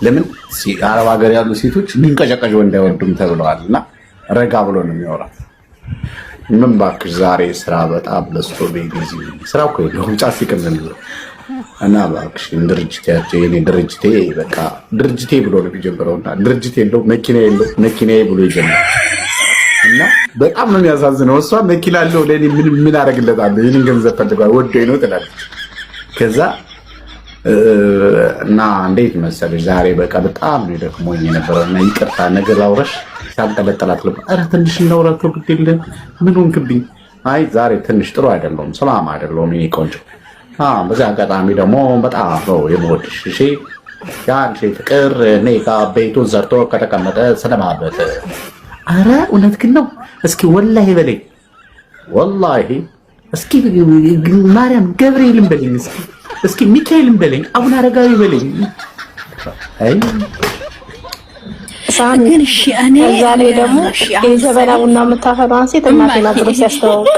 ለምን አረብ ሀገር ያሉ ሴቶች ሚንቀጨቀጭ ወንድ አይወዱም ተብለዋልና ረጋ ብሎ ነው የሚያወራው። ምን እባክሽ ዛሬ ስራ በጣም በዝቶ ቢዚ ስራ እኮ የለውም ጫት ሲቀምዘን እና እባክሽ ድርጅቴ የኔ ድርጅቴ በቃ ድርጅቴ ብሎ ነው የሚጀምረውና ድርጅቴ የለው መኪና የለው መኪናዬ ብሎ ይጀምራል። እና በጣም ነው የሚያሳዝነው። እሷ መኪና አለው ለኔ ምን አደርግለታለሁ ይሄንን ገንዘብ ፈልጓል ወዶኝ ነው ትላለች። ከዛ እና እንዴት መሰለሽ ዛሬ በቃ በጣም ነው ደክሞኝ የነበረውና ይቅርታ ነገር ላውራሽ ሳንጠለጠላት ልብ ኧረ ትንሽ እናውራቶ ግዴለም ምን ሆንክብኝ? አይ ዛሬ ትንሽ ጥሩ አይደለም ሰላም አይደለም ይሄ ቆንጆ በዚህ አጋጣሚ ደግሞ በጣም ነው የምወድሽ። እሺ ያንቺ ፍቅር እኔ ጋር ቤቱን ዘርቶ ከተቀመጠ ስለማበት ኧረ እውነትህን ነው እስኪ ወላሂ በለኝ ወላሂ እስኪ ማርያም ገብርኤልን በለኝ እስኪ ሚካኤልን በለኝ አቡነ አረጋዊ በለኝ። አይ ግን እሺ እኔ ዛሬ ደግሞ የዘበና ቡና የምታፈራውን ሴት እናቴና ብሎ ሲያስተዋውቅ